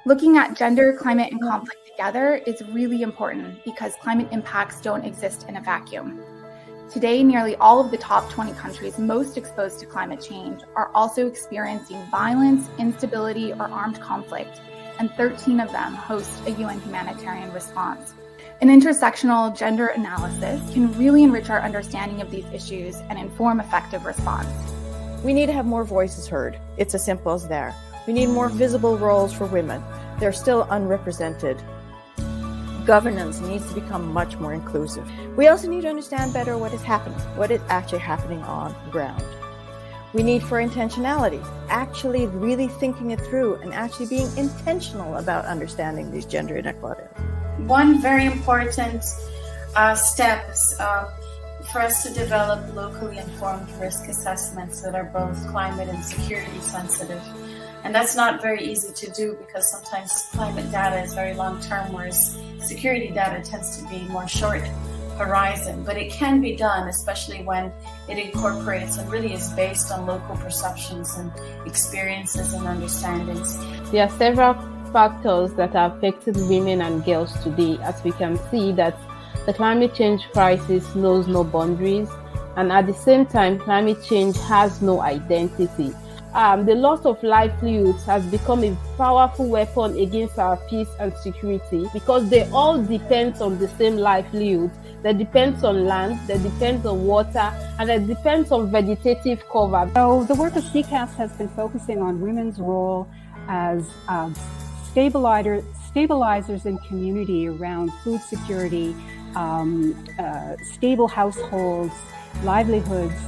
Looking at gender, climate, and conflict together is really important because climate impacts don't exist in a vacuum. Today, nearly all of the top 20 countries most exposed to climate change are also experiencing violence, instability, or armed conflict, and 13 of them host a UN humanitarian response. An intersectional gender analysis can really enrich our understanding of these issues and inform effective response. We need to have more voices heard. It's as simple as that. We need more visible roles for women. They're still unrepresented. Governance needs to become much more inclusive. We also need to understand better what is happening, what is actually happening on the ground. We need for intentionality, actually really thinking it through and actually being intentional about understanding these gender inequalities. One very important step is for us to develop locally informed risk assessments that are both climate and security sensitive. And that's not very easy to do because sometimes climate data is very long term, whereas security data tends to be more short horizon. But it can be done, especially when it incorporates and really is based on local perceptions and experiences and understandings. There are several factors that are affecting women and girls today, as we can see that the climate change crisis knows no boundaries, and at the same time, climate change has no identity. The loss of livelihoods has become a powerful weapon against our peace and security because they all depend on the same livelihood. That depends on land, that depends on water, and that depends on vegetative cover. So the work of CCAS has been focusing on women's role as stabilizers in community around food security, stable households, livelihoods,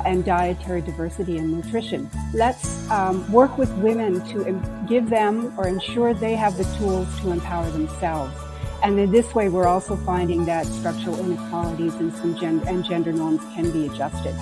and dietary diversity and nutrition. Let's work with women to give them or ensure they have the tools to empower themselves. And in this way, we're also finding that structural inequalities and gender norms can be adjusted.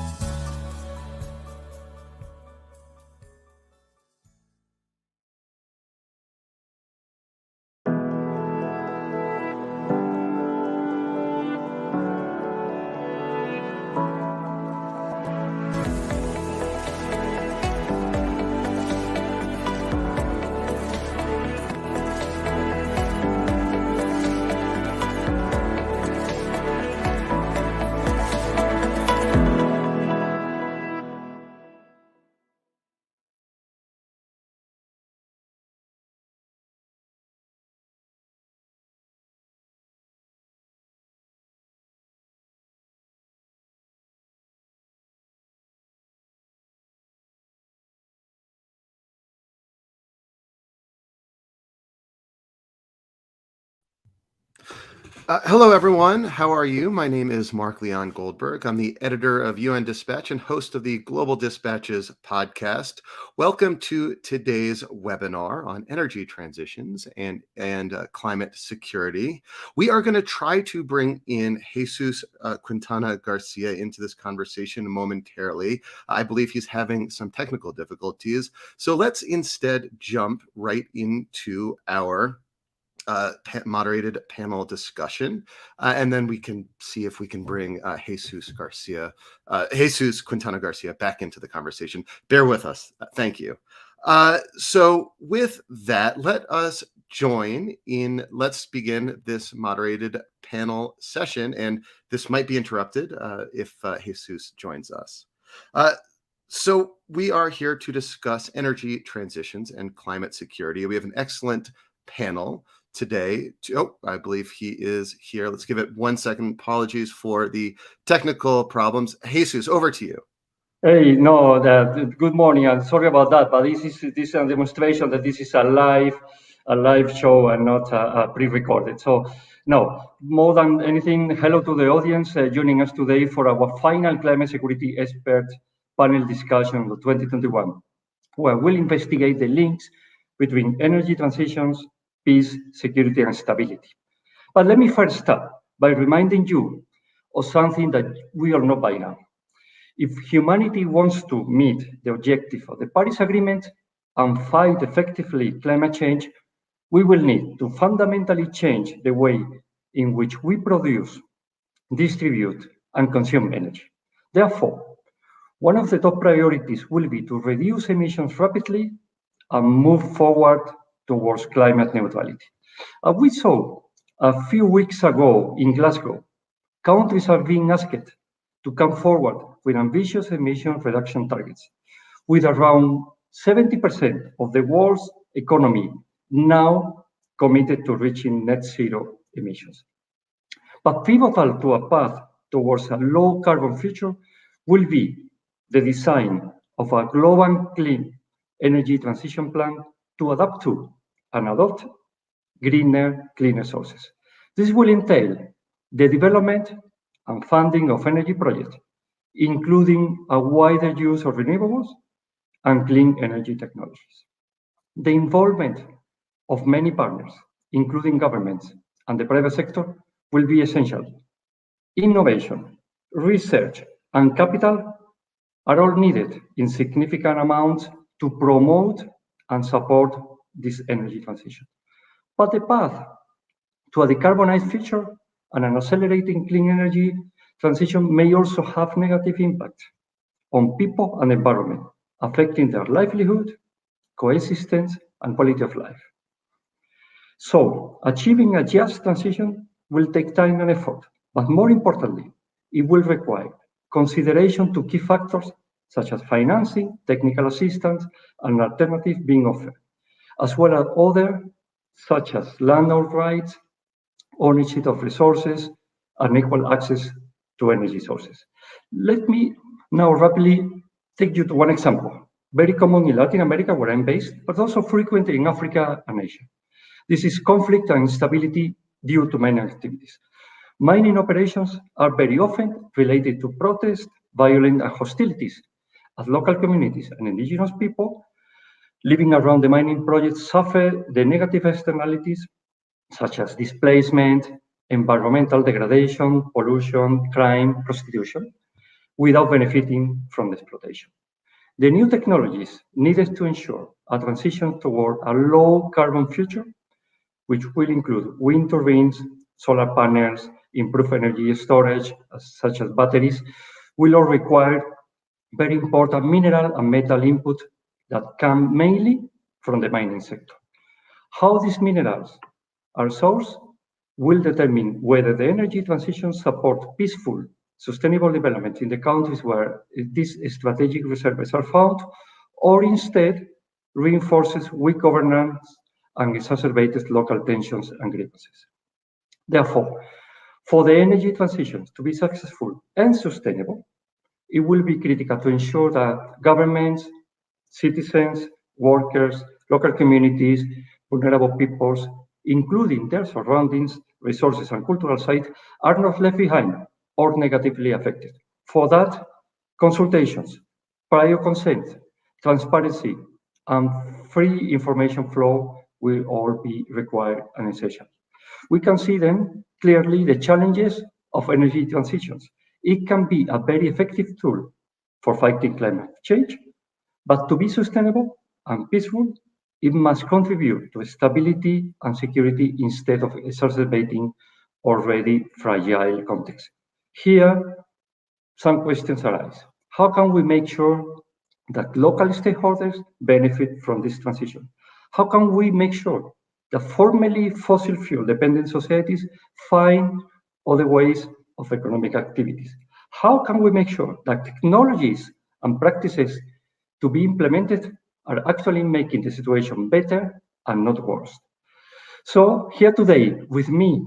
Hello, everyone. How are you? My name is Mark Leon Goldberg. I'm the editor of UN Dispatch and host of the Global Dispatches podcast. Welcome to today's webinar on energy transitions and climate security. We are going to try to bring in Jesus Quintana Garcia into this conversation momentarily. I believe he's having some technical difficulties. So let's instead jump right into our moderated panel discussion, and then we can see if we can bring Jesus Quintana Garcia back into the conversation. Bear with us. Thank you. So with that, let us let's begin this moderated panel session, and this might be interrupted if Jesus joins us. So we are here to discuss energy transitions and climate security. We have an excellent panel today. I believe he is here. Let's give it 1 second. Apologies for the technical problems. Jesus, over to you. Hey, no, good morning. I'm sorry about that, but this is a demonstration that this is a live show and not a pre-recorded. So, no, more than anything, hello to the audience joining us today for our final climate security expert panel discussion of 2021, where we'll investigate the links between energy transitions, peace, security, and stability. But let me first start by reminding you of something that we all know by now. If humanity wants to meet the objective of the Paris Agreement and fight effectively climate change, we will need to fundamentally change the way in which we produce, distribute, and consume energy. Therefore, one of the top priorities will be to reduce emissions rapidly and move forward towards climate neutrality. We saw a few weeks ago in Glasgow, countries are being asked to come forward with ambitious emission reduction targets, with around 70% of the world's economy now committed to reaching net zero emissions. But pivotal to a path towards a low carbon future will be the design of a global clean energy transition plan to adapt to and adopt greener, cleaner sources. This will entail the development and funding of energy projects, including a wider use of renewables and clean energy technologies. The involvement of many partners, including governments and the private sector, will be essential. Innovation, research, and capital are all needed in significant amounts to promote and support this energy transition. But the path to a decarbonized future and an accelerating clean energy transition may also have negative impacts on people and environment, affecting their livelihood, coexistence, and quality of life. So, achieving a just transition will take time and effort, but more importantly, it will require consideration to key factors such as financing, technical assistance, and alternatives being offered, as well as other such as landlord rights, ownership of resources, and equal access to energy sources. Let me now rapidly take you to one example, very common in Latin America, where I'm based, but also frequent in Africa and Asia. This is conflict and instability due to mining activities. Mining operations are very often related to protest, violence, and hostilities, as local communities and indigenous people living around the mining projects suffer the negative externalities such as displacement, environmental degradation, pollution, crime, prostitution, without benefiting from the exploitation. The new technologies needed to ensure a transition toward a low carbon future, which will include wind turbines, solar panels, improved energy storage, such as batteries, will all require very important mineral and metal input that come mainly from the mining sector. How these minerals are sourced will determine whether the energy transition supports peaceful, sustainable development in the countries where these strategic reserves are found, or instead reinforces weak governance and exacerbates local tensions and grievances. Therefore, for the energy transition to be successful and sustainable, it will be critical to ensure that governments, citizens, workers, local communities, vulnerable peoples, including their surroundings, resources, and cultural sites, are not left behind or negatively affected. For that, consultations, prior consent, transparency, and free information flow will all be required and essential. We can see then clearly the challenges of energy transitions. It can be a very effective tool for fighting climate change, but to be sustainable and peaceful, it must contribute to stability and security instead of exacerbating already fragile context. Here, some questions arise. How can we make sure that local stakeholders benefit from this transition? How can we make sure that formerly fossil fuel dependent societies find other ways of economic activities? How can we make sure that technologies and practices to be implemented are actually making the situation better and not worse? So here today with me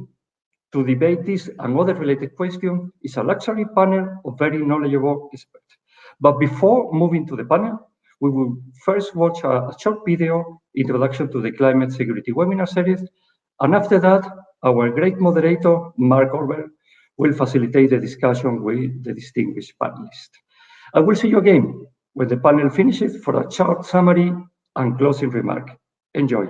to debate this and other related questions is a luxury panel of very knowledgeable experts. But before moving to the panel, we will first watch a short video introduction to the climate security webinar series. And after that, our great moderator, Mark Orber, will facilitate the discussion with the distinguished panelists. I will see you again when the panel finishes for a short summary and closing remark. Enjoy.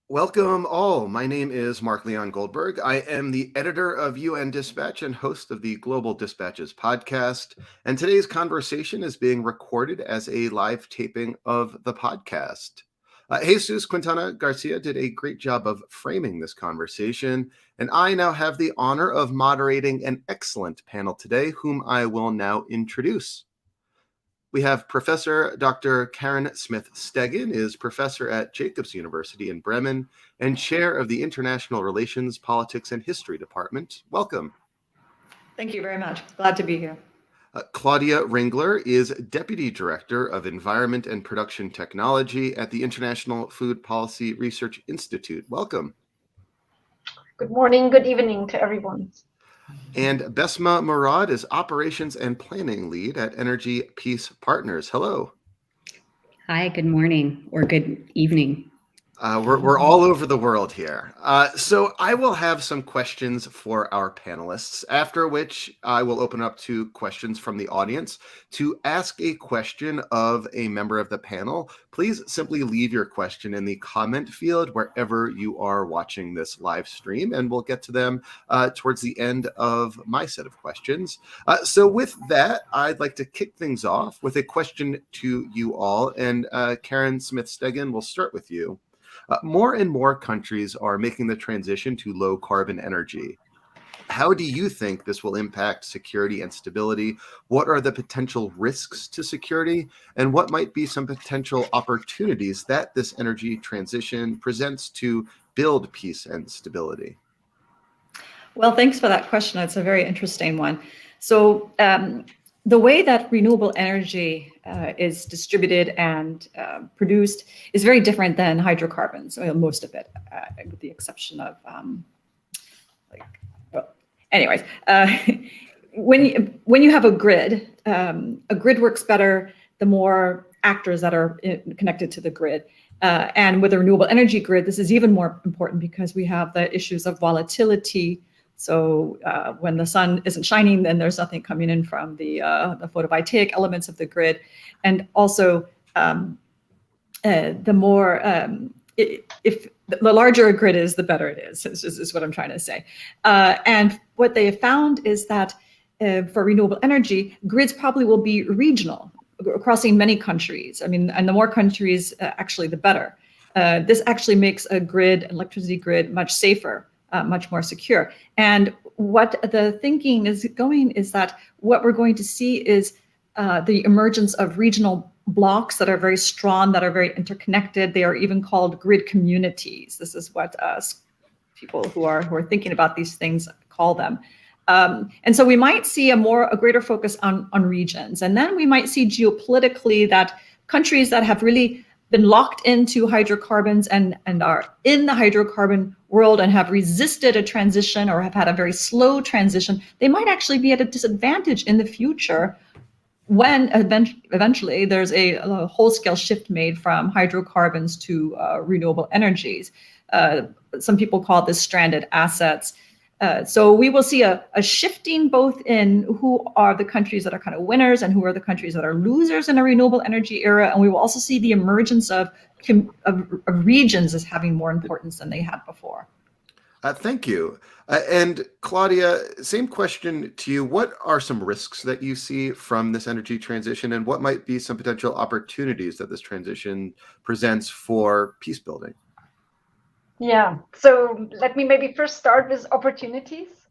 Welcome all. My name is Mark Leon Goldberg. I am the editor of UN Dispatch and host of the Global Dispatches podcast. And today's conversation is being recorded as a live taping of the podcast. Jesus Quintana Garcia did a great job of framing this conversation, and I now have the honor of moderating an excellent panel today, whom I will now introduce. We have Professor Dr. Karen Smith-Stegen is professor at Jacobs University in Bremen and chair of the International Relations, Politics, and History Department. Welcome. Thank you very much. Glad to be here. Claudia Ringler is Deputy Director of Environment and Production Technology at the International Food Policy Research Institute. Welcome. Good morning, good evening to everyone. And Besma Murad is Operations and Planning Lead at Energy Peace Partners. Hello. Hi, good morning or good evening. We're all over the world here. So I will have some questions for our panelists, after which I will open up to questions from the audience. To ask a question of a member of the panel, please simply leave your question in the comment field wherever you are watching this live stream, and we'll get to them towards the end of my set of questions. So with that, I'd like to kick things off with a question to you all. And Karen Smith-Stegen, we'll start with you. More and more countries are making the transition to low carbon energy. How do you think this will impact security and stability? What are the potential risks to security? And what might be some potential opportunities that this energy transition presents to build peace and stability? Well, thanks for that question. It's a very interesting one. So the way that renewable energy is distributed and produced is very different than hydrocarbons, most of it, with the exception of when you have a grid works better the more actors that are connected to the grid. And with a renewable energy grid, this is even more important because we have the issues of volatility. So when the sun isn't shining, then there's nothing coming in from the photovoltaic elements of the grid. And also, if the larger a grid is, the better it is what I'm trying to say. And what they have found is that for renewable energy, grids probably will be regional, crossing many countries. I mean, and the more countries, actually, the better. This actually makes a grid, electricity grid, much safer. Much more secure. And what the thinking is going is that what we're going to see is the emergence of regional blocks that are very strong, that are very interconnected. They are even called grid communities. This is what people who are thinking about these things call them. And so we might see a greater focus on regions. And then we might see geopolitically that countries that have really been locked into hydrocarbons and are in the hydrocarbon world and have resisted a transition or have had a very slow transition, they might actually be at a disadvantage in the future when eventually there's a whole-scale shift made from hydrocarbons to renewable energies. Some people call this stranded assets. So we will see a shifting both in who are the countries that are kind of winners and who are the countries that are losers in a renewable energy era. And we will also see the emergence of regions as having more importance than they had before. Thank you. And Claudia, same question to you. What are some risks that you see from this energy transition, and what might be some potential opportunities that this transition presents for peace building? Yeah, so let me maybe first start with opportunities.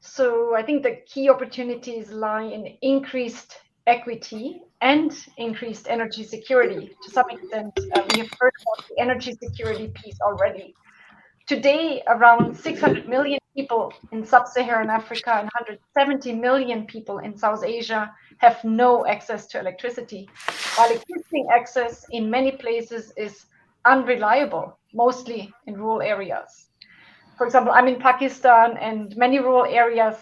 So I think the key opportunities lie in increased equity and increased energy security. To some extent, we have heard about the energy security piece already. Today, around 600 million people in sub-Saharan Africa and 170 million people in South Asia have no access to electricity, while existing access in many places is unreliable, mostly in rural areas. For example, I'm in Pakistan, and many rural areas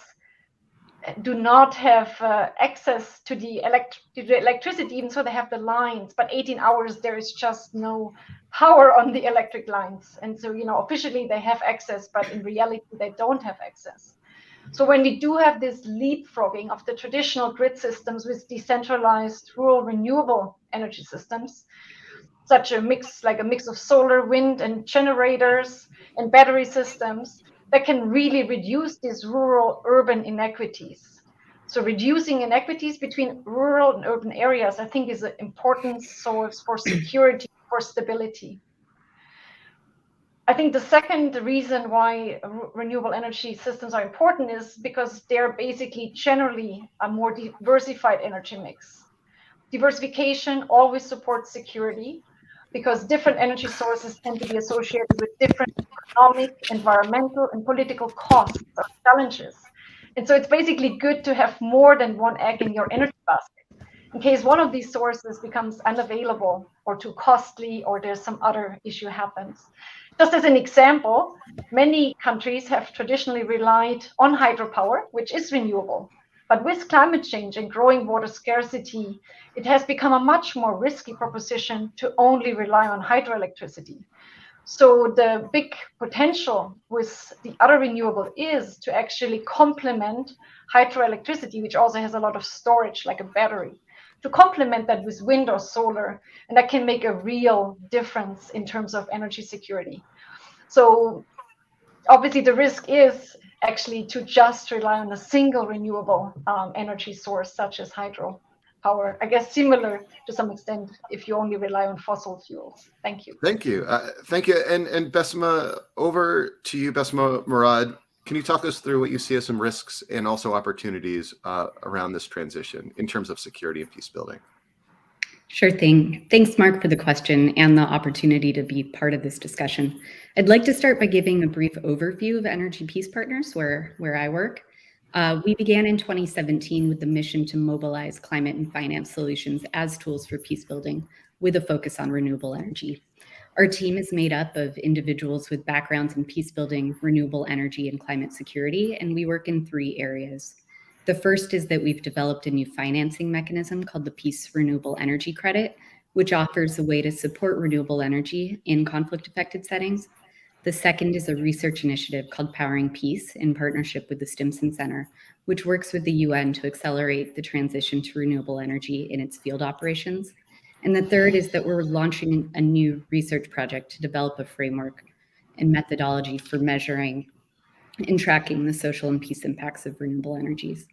do not have access to the electricity, even so they have the lines, but 18 hours there is just no power on the electric lines. And so, officially they have access, but in reality they don't have access. So when we do have this leapfrogging of the traditional grid systems with decentralized rural renewable energy systems, such a mix, like a mix of solar, wind, and generators and battery systems that can really reduce these rural-urban inequities. So reducing inequities between rural and urban areas, I think, is an important source for security, for stability. I think the second reason why renewable energy systems are important is because they're basically generally a more diversified energy mix. Diversification always supports security because different energy sources tend to be associated with different economic, environmental, and political costs or challenges. And so it's basically good to have more than one egg in your energy basket in case one of these sources becomes unavailable or too costly or there's some other issue happens. Just as an example, many countries have traditionally relied on hydropower, which is renewable. But with climate change and growing water scarcity, it has become a much more risky proposition to only rely on hydroelectricity. So the big potential with the other renewable is to actually complement hydroelectricity, which also has a lot of storage, like a battery, to complement that with wind or solar, and that can make a real difference in terms of energy security. So obviously the risk is actually to just rely on a single renewable energy source, such as hydropower. I guess similar to some extent if you only rely on fossil fuels. Thank you. Thank you. Thank you. And Besma, over to you, Besma Murad. Can you talk us through what you see as some risks and also opportunities around this transition in terms of security and peace building? Sure thing. Thanks, Mark, for the question and the opportunity to be part of this discussion. I'd like to start by giving a brief overview of Energy Peace Partners, where I work. We began in 2017 with the mission to mobilize climate and finance solutions as tools for peace building with a focus on renewable energy. Our team is made up of individuals with backgrounds in peace building, renewable energy, and climate security, and we work in 3 areas. The first is that we've developed a new financing mechanism called the Peace Renewable Energy Credit, which offers a way to support renewable energy in conflict-affected settings. The second is a research initiative called Powering Peace in partnership with the Stimson Center, which works with the UN to accelerate the transition to renewable energy in its field operations. And the third is that we're launching a new research project to develop a framework and methodology for measuring and tracking the social and peace impacts of renewable energies.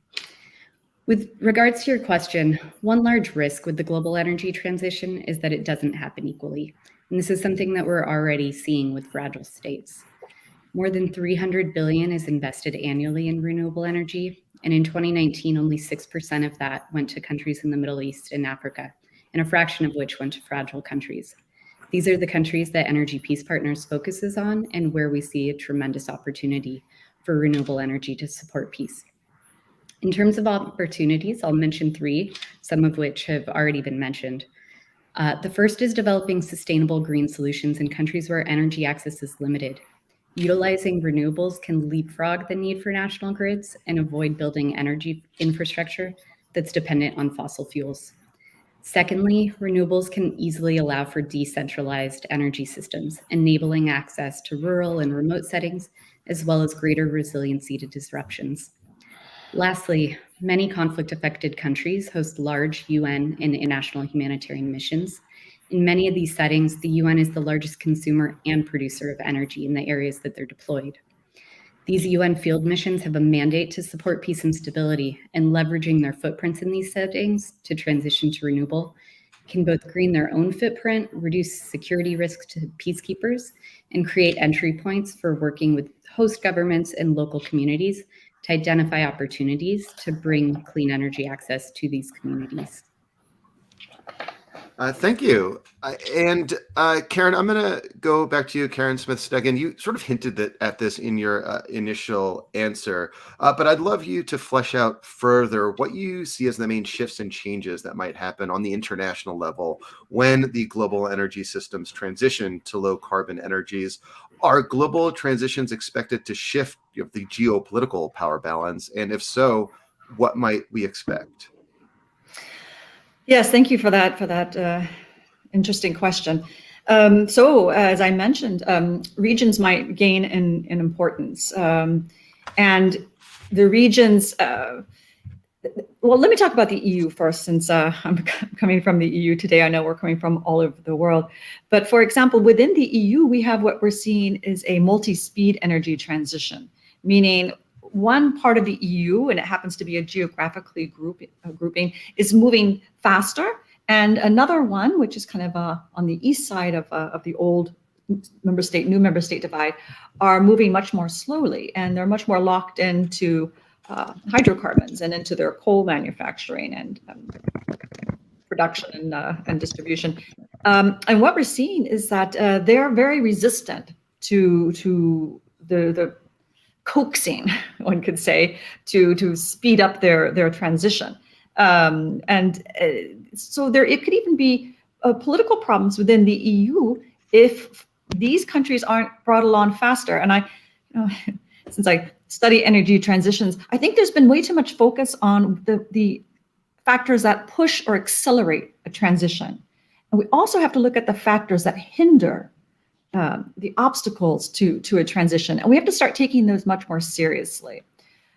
With regards to your question, one large risk with the global energy transition is that it doesn't happen equally. And this is something that we're already seeing with fragile states. More than $300 billion is invested annually in renewable energy. And in 2019, only 6% of that went to countries in the Middle East and Africa, and a fraction of which went to fragile countries. These are the countries that Energy Peace Partners focuses on and where we see a tremendous opportunity for renewable energy to support peace. In terms of opportunities, I'll mention 3, some of which have already been mentioned. The first is developing sustainable green solutions in countries where energy access is limited. Utilizing renewables can leapfrog the need for national grids and avoid building energy infrastructure that's dependent on fossil fuels. Secondly, renewables can easily allow for decentralized energy systems, enabling access to rural and remote settings, as well as greater resiliency to disruptions. Lastly, many conflict-affected countries host large UN and international humanitarian missions. In many of these settings, the UN is the largest consumer and producer of energy in the areas that they're deployed. These UN field missions have a mandate to support peace and stability, and leveraging their footprints in these settings to transition to renewable can both green their own footprint, reduce security risks to peacekeepers, and create entry points for working with host governments and local communities to identify opportunities to bring clean energy access to these communities. Thank you. And Karen, I'm going to go back to you, Karen Smith-Stegen. You sort of hinted at this in your initial answer, but I'd love you to flesh out further what you see as the main shifts and changes that might happen on the international level when the global energy systems transition to low carbon energies. Are global transitions expected to shift the geopolitical power balance? And if so, what might we expect? Yes, thank you for that interesting question. So, as I mentioned, regions might gain in importance, and the regions. well, let me talk about the EU first, since I'm coming from the EU today. I know we're coming from all over the world. But for example, within the EU, we have what we're seeing is a multi-speed energy transition, meaning one part of the EU, and it happens to be a geographically grouping, is moving faster. And another one, which is kind of on the east side of the old member state, new member state divide, are moving much more slowly, and they're much more locked into hydrocarbons and into their coal manufacturing and production and distribution. And what we're seeing is that they're very resistant to the coaxing, one could say, to speed up their transition. So it could even be political problems within the EU if these countries aren't brought along faster. And since I study energy transitions, I think there's been way too much focus on the factors that push or accelerate a transition. And we also have to look at the factors that hinder the obstacles to a transition. And we have to start taking those much more seriously.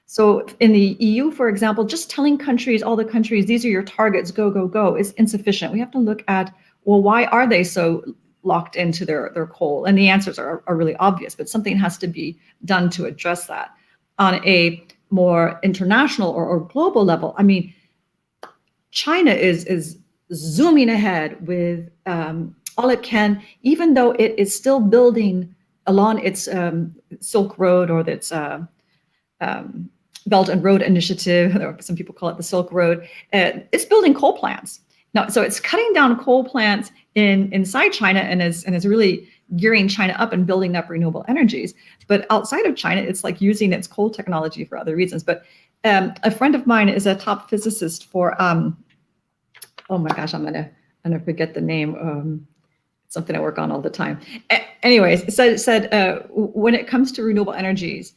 So in the EU, for example, just telling countries, all the countries, these are your targets, go, go, go, is insufficient. We have to look at, well, why are they so locked into their coal? And the answers are really obvious, but something has to be done to address that. On a more international or global level, I mean, China is zooming ahead with all it can, even though it is still building along its Silk Road, or its Belt and Road Initiative, or some people call it the Silk Road. It's building coal plants. Now, so it's cutting down coal plants inside China and is really gearing China up and building up renewable energies. But outside of China, it's like using its coal technology for other reasons. But a friend of mine is a top physicist for, oh my gosh, I'm gonna forget the name. Something I work on all the time. Anyways, said when it comes to renewable energies,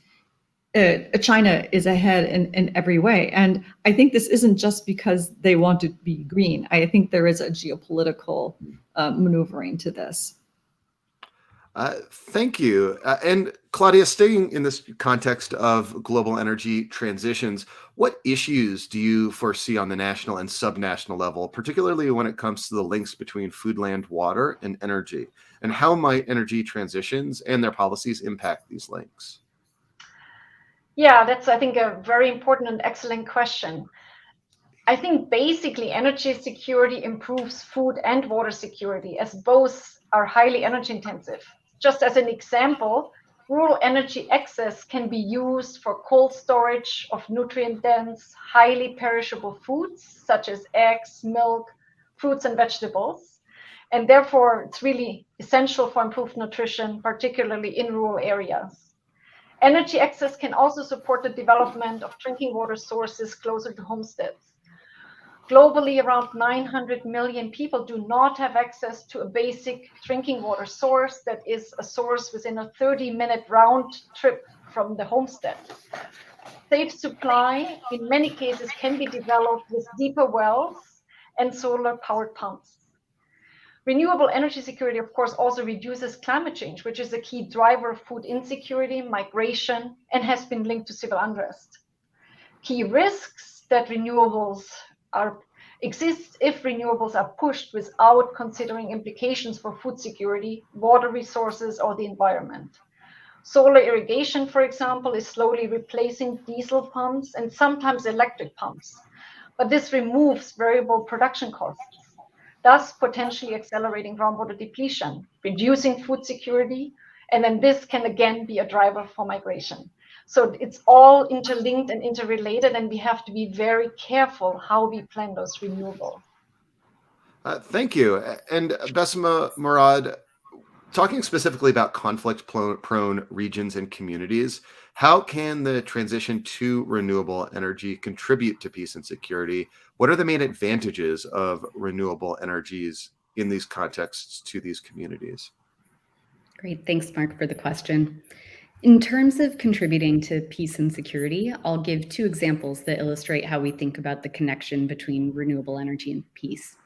China is ahead in every way. And I think this isn't just because they want to be green. I think there is a geopolitical maneuvering to this. Thank you. And Claudia, staying in this context of global energy transitions, what issues do you foresee on the national and subnational level, particularly when it comes to the links between food, land, water, and energy? And how might energy transitions and their policies impact these links? Yeah, that's, I think, a very important and excellent question. I think basically energy security improves food and water security, as both are highly energy intensive. Just as an example, rural energy access can be used for cold storage of nutrient-dense, highly perishable foods, such as eggs, milk, fruits, and vegetables. And therefore, it's really essential for improved nutrition, particularly in rural areas. Energy access can also support the development of drinking water sources closer to homesteads. Globally, around 900 million people do not have access to a basic drinking water source that is a source within a 30-minute round trip from the homestead. Safe supply, in many cases, can be developed with deeper wells and solar-powered pumps. Renewable energy security, of course, also reduces climate change, which is a key driver of food insecurity, migration, and has been linked to civil unrest. Key risks that exist if renewables are pushed without considering implications for food security, water resources, or the environment. Solar irrigation, for example, is slowly replacing diesel pumps and sometimes electric pumps, but this removes variable production costs, thus potentially accelerating groundwater depletion, reducing food security, and then this can again be a driver for migration. So it's all interlinked and interrelated, and we have to be very careful how we plan those renewables. Thank you. And Besma Murad, talking specifically about conflict-prone regions and communities, how can the transition to renewable energy contribute to peace and security? What are the main advantages of renewable energies in these contexts to these communities? Great. Thanks, Mark, for the question. In terms of contributing to peace and security, I'll give two examples that illustrate how we think about the connection between renewable energy and peace.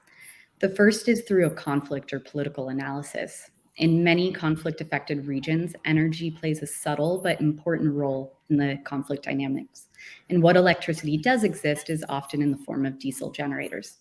The first is through a conflict or political analysis. In many conflict-affected regions, energy plays a subtle but important role in the conflict dynamics. And what electricity does exist is often in the form of diesel generators.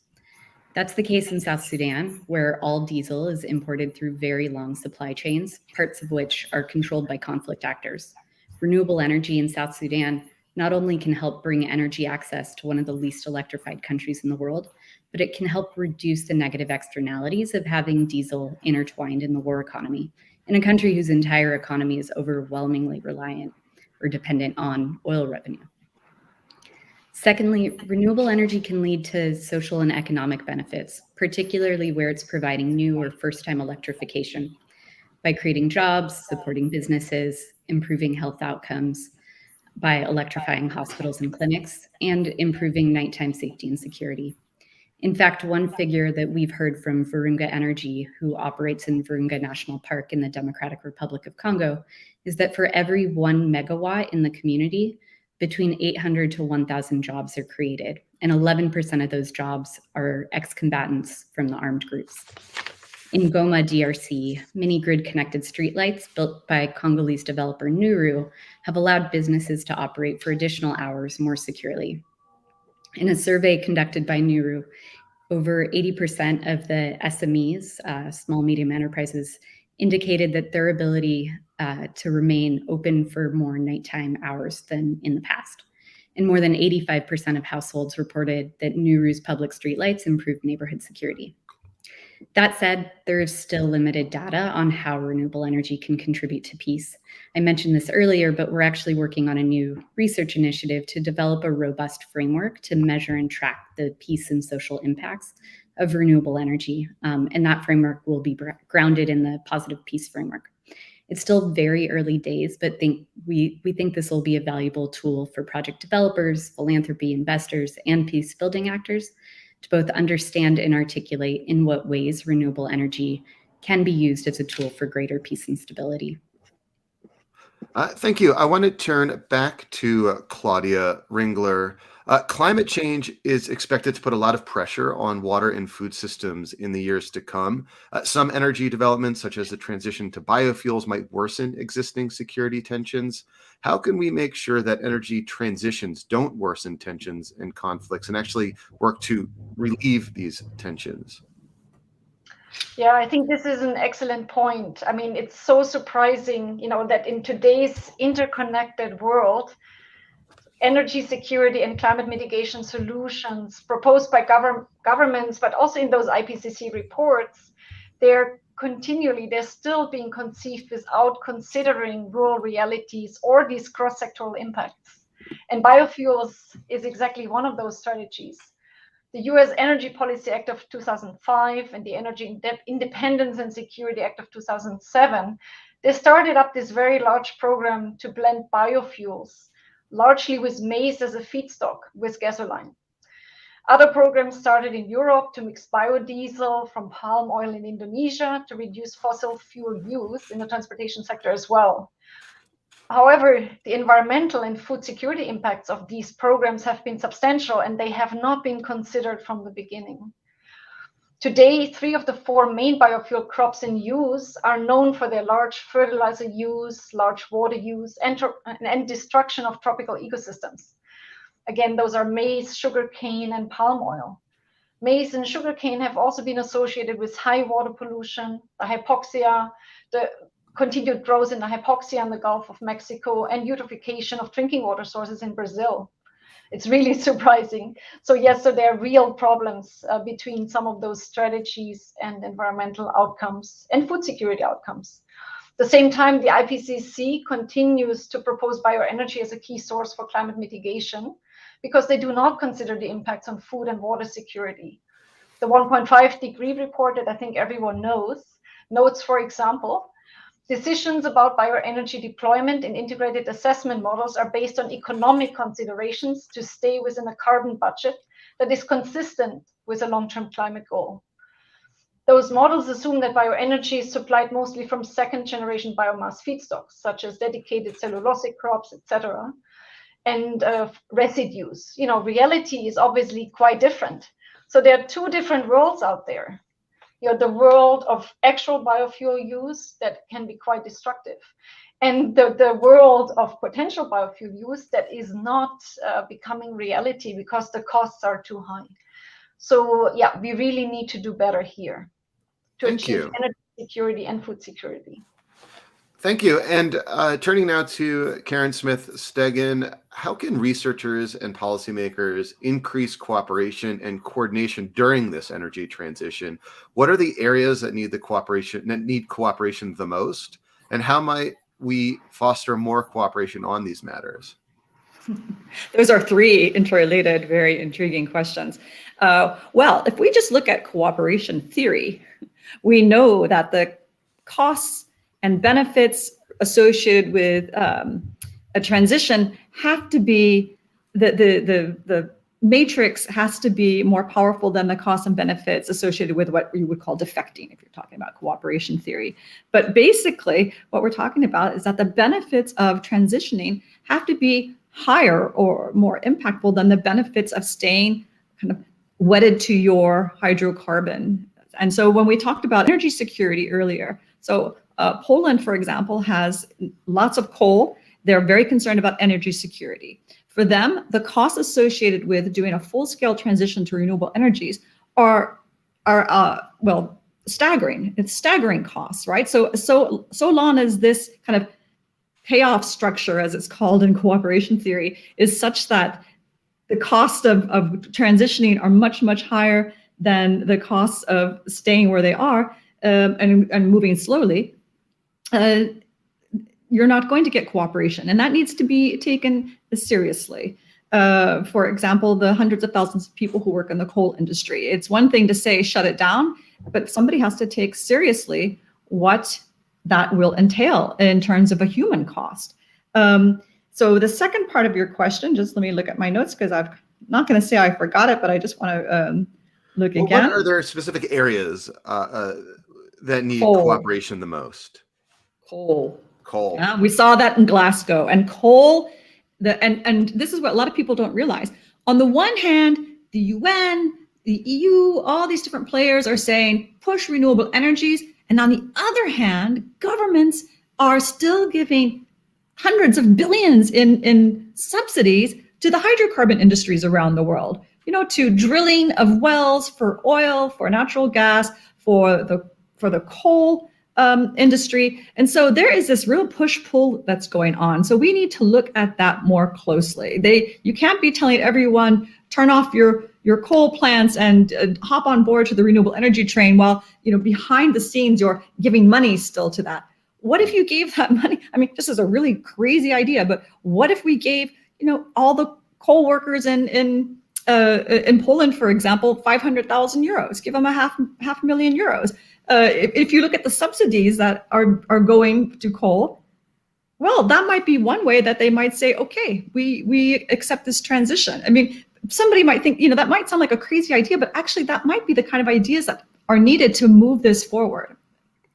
That's the case in South Sudan, where all diesel is imported through very long supply chains, parts of which are controlled by conflict actors. Renewable energy in South Sudan not only can help bring energy access to one of the least electrified countries in the world, but it can help reduce the negative externalities of having diesel intertwined in the war economy in a country whose entire economy is overwhelmingly reliant or dependent on oil revenue. Secondly, renewable energy can lead to social and economic benefits, particularly where it's providing new or first-time electrification by creating jobs, supporting businesses, improving health outcomes, by electrifying hospitals and clinics, and improving nighttime safety and security. In fact, one figure that we've heard from Virunga Energy, who operates in Virunga National Park in the Democratic Republic of Congo, is that for every 1 megawatt in the community, between 800 to 1,000 jobs are created, and 11% of those jobs are ex-combatants from the armed groups. In Goma, DRC, mini grid-connected streetlights built by Congolese developer Nuru have allowed businesses to operate for additional hours more securely. In a survey conducted by Nuru, over 80% of the SMEs, small medium enterprises, indicated that their ability to remain open for more nighttime hours than in the past. And more than 85% of households reported that Nuru's public streetlights improved neighborhood security. That said, there is still limited data on how renewable energy can contribute to peace. I mentioned this earlier, but we're actually working on a new research initiative to develop a robust framework to measure and track the peace and social impacts of renewable energy. And that framework will be grounded in the Positive Peace Framework. It's still very early days, but we think this will be a valuable tool for project developers, philanthropy, investors, and peace building actors to both understand and articulate in what ways renewable energy can be used as a tool for greater peace and stability. Thank you. I want to turn back to Claudia Ringler. Climate change is expected to put a lot of pressure on water and food systems in the years to come. Some energy developments, such as the transition to biofuels, might worsen existing security tensions. How can we make sure that energy transitions don't worsen tensions and conflicts and actually work to relieve these tensions? Yeah, I think this is an excellent point. I mean, it's so surprising, that in today's interconnected world, energy security and climate mitigation solutions proposed by governments, but also in those IPCC reports, they're still being conceived without considering rural realities or these cross-sectoral impacts. And biofuels is exactly one of those strategies. The US Energy Policy Act of 2005 and the Energy Independence and Security Act of 2007, they started up this very large program to blend biofuels, largely with maize as a feedstock with gasoline. Other programs started in Europe to mix biodiesel from palm oil in Indonesia to reduce fossil fuel use in the transportation sector as well. However, the environmental and food security impacts of these programs have been substantial, and they have not been considered from the beginning. Today, 3 of the 4 main biofuel crops in use are known for their large fertilizer use, large water use, and destruction of tropical ecosystems. Again, those are maize, sugarcane, and palm oil. Maize and sugarcane have also been associated with high water pollution, the continued growth in the hypoxia in the Gulf of Mexico, and eutrophication of drinking water sources in Brazil. It's really surprising. So yes, so there are real problems between some of those strategies and environmental outcomes and food security outcomes. At the same time, the IPCC continues to propose bioenergy as a key source for climate mitigation because they do not consider the impacts on food and water security. The 1.5 degree report that I think everyone notes, for example, decisions about bioenergy deployment in integrated assessment models are based on economic considerations to stay within a carbon budget that is consistent with a long-term climate goal. Those models assume that bioenergy is supplied mostly from second-generation biomass feedstocks, such as dedicated cellulosic crops, etc., and residues. Reality is obviously quite different. So there are 2 different worlds out there. the world of actual biofuel use that can be quite destructive, and the world of potential biofuel use that is not becoming reality because the costs are too high. So yeah, we really need to do better here to Thank achieve you. energy security and food security. Thank you. And turning now to Karen Smith-Stegen, how can researchers and policymakers increase cooperation and coordination during this energy transition? What are the areas that need cooperation the most? And how might we foster more cooperation on these matters? Those are three interrelated, very intriguing questions. Well, if we just look at cooperation theory, we know that the costs and benefits associated with a transition have to be, the matrix has to be more powerful than the costs and benefits associated with what you would call defecting, if you're talking about cooperation theory. But basically, what we're talking about is that the benefits of transitioning have to be higher or more impactful than the benefits of staying kind of wedded to your hydrocarbon. And so when we talked about energy security earlier, so Poland, for example, has lots of coal. They're very concerned about energy security. For them, the costs associated with doing a full-scale transition to renewable energies are well, staggering. It's staggering costs, right? So long as this kind of payoff structure, as it's called in cooperation theory, is such that the cost of transitioning are much, much higher than the costs of staying where they are and moving slowly, you're not going to get cooperation. And that needs to be taken seriously. For example, the hundreds of thousands of people who work in the coal industry. It's one thing to say, shut it down, but somebody has to take seriously what that will entail in terms of a human cost. So the second part of your question, just let me look at my notes because I'm not going to say I forgot it, but I just want to look again. What are there specific areas that need cooperation the most? Coal. Coal. We saw that in Glasgow. And coal, and this is what a lot of people don't realize. On the one hand, the UN, the EU, all these different players are saying push renewable energies. And on the other hand, governments are still giving hundreds of billions in subsidies to the hydrocarbon industries around the world, to drilling of wells for oil, for natural gas, for the coal industry. And so there is this real push-pull that's going on. So we need to look at that more closely. You can't be telling everyone, turn off your coal plants and hop on board to the renewable energy train while, behind the scenes, you're giving money still to that. What if you gave that money? I mean, this is a really crazy idea, but what if we gave, all the coal workers in Poland, for example, 500,000 euros, give them a half €500,000. If you look at the subsidies that are going to coal, well, that might be one way that they might say, okay, we accept this transition. I mean, somebody might think, that might sound like a crazy idea, but actually that might be the kind of ideas that are needed to move this forward.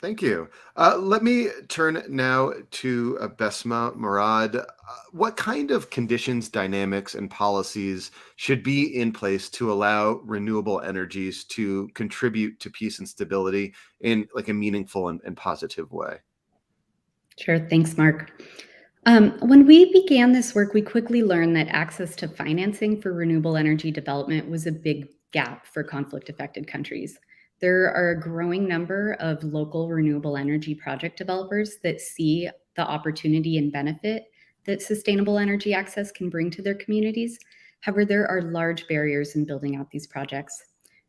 Thank you. Let me turn now to Besma Murad. What kind of conditions, dynamics, and policies should be in place to allow renewable energies to contribute to peace and stability in a meaningful and positive way? Sure. Thanks, Mark. When we began this work, we quickly learned that access to financing for renewable energy development was a big gap for conflict-affected countries. There are a growing number of local renewable energy project developers that see the opportunity and benefit that sustainable energy access can bring to their communities. However, there are large barriers in building out these projects.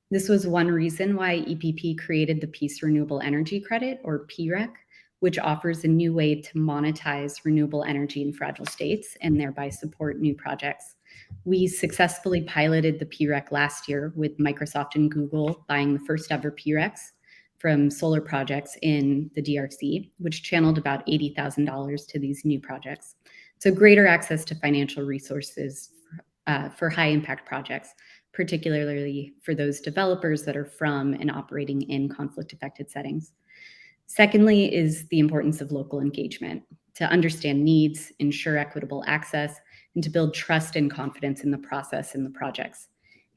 This was one reason why EPP created the Peace Renewable Energy Credit, or PREC, which offers a new way to monetize renewable energy in fragile states and thereby support new projects. We successfully piloted the PREC last year with Microsoft and Google buying the first ever PRECs from solar projects in the DRC, which channeled about $80,000 to these new projects. So greater access to financial resources for high impact projects, particularly for those developers that are from and operating in conflict affected settings. Secondly is the importance of local engagement to understand needs, ensure equitable access, and to build trust and confidence in the process and the projects.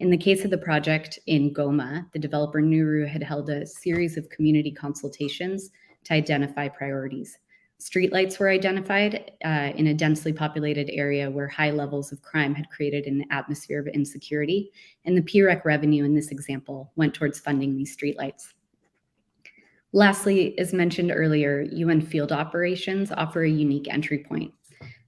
In the case of the project in Goma, the developer Nuru had held a series of community consultations to identify priorities. Streetlights were identified in a densely populated area where high levels of crime had created an atmosphere of insecurity, and the PREC revenue in this example went towards funding these streetlights. Lastly, as mentioned earlier, UN field operations offer a unique entry point.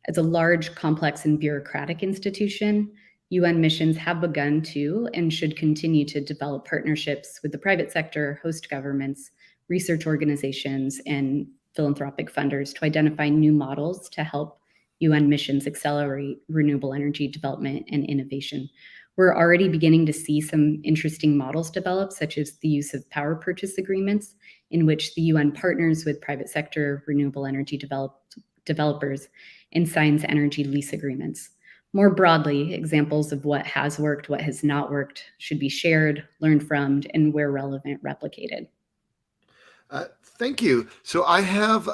As a large, complex, and bureaucratic institution, UN missions have begun to and should continue to develop partnerships with the private sector, host governments, research organizations, and philanthropic funders to identify new models to help UN missions accelerate renewable energy development and innovation. We're already beginning to see some interesting models develop, such as the use of power purchase agreements, in which the UN partners with private sector renewable energy developers and signs energy lease agreements. More broadly, examples of what has worked, what has not worked, should be shared, learned from, and where relevant, replicated. Thank you. So I have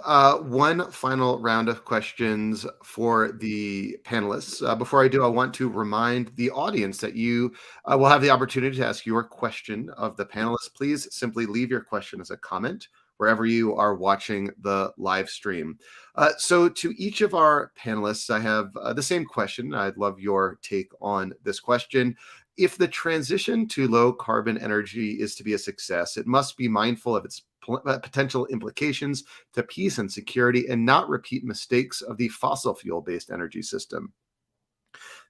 one final round of questions for the panelists. Before I do, I want to remind the audience that you will have the opportunity to ask your question of the panelists. Please simply leave your question as a comment wherever you are watching the live stream. So to each of our panelists, I have the same question. I'd love your take on this question. If the transition to low carbon energy is to be a success, it must be mindful of its potential implications to peace and security and not repeat mistakes of the fossil fuel-based energy system.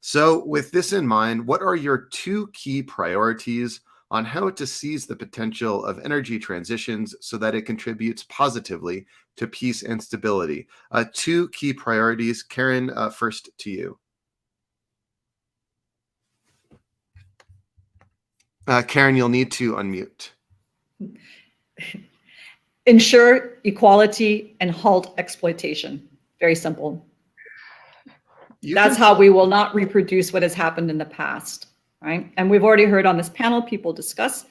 So with this in mind, what are your two key priorities on how to seize the potential of energy transitions so that it contributes positively to peace and stability? Two key priorities. Karen, first to you. Karen, you'll need to unmute. Ensure equality and halt exploitation. Very simple. That's how we will not reproduce what has happened in the past, right? And we've already heard on this panel people discuss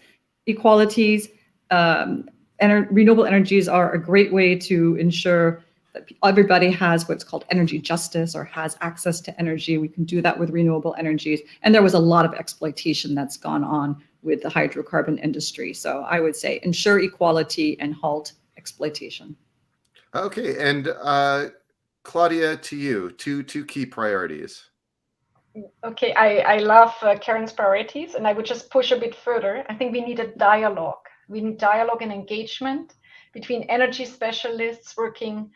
equalities. Renewable energies are a great way to ensure that everybody has what's called energy justice or has access to energy. We can do that with renewable energies. And there was a lot of exploitation that's gone on with the hydrocarbon industry. So I would say ensure equality and halt exploitation. Okay, and Claudia, to you, two key priorities. Okay, I love Karen's priorities, and I would just push a bit further. I think we need a dialogue. We need dialogue and engagement between energy specialists working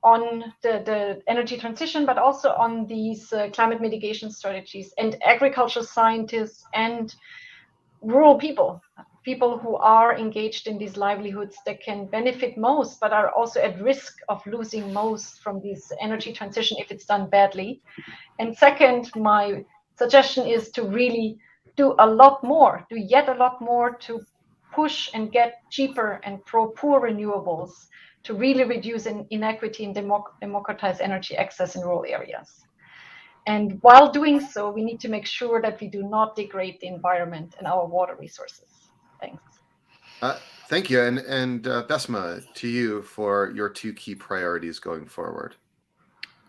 on the energy transition, but also on these climate mitigation strategies, and agricultural scientists and rural people who are engaged in these livelihoods that can benefit most, but are also at risk of losing most from this energy transition if it's done badly. And second, my suggestion is to really do a lot more, do yet a lot more to push and get cheaper and pro-poor renewables to really reduce inequity and democratize energy access in rural areas. And while doing so, we need to make sure that we do not degrade the environment and our water resources. Thanks. Thank you. And Besma, to you for your two key priorities going forward.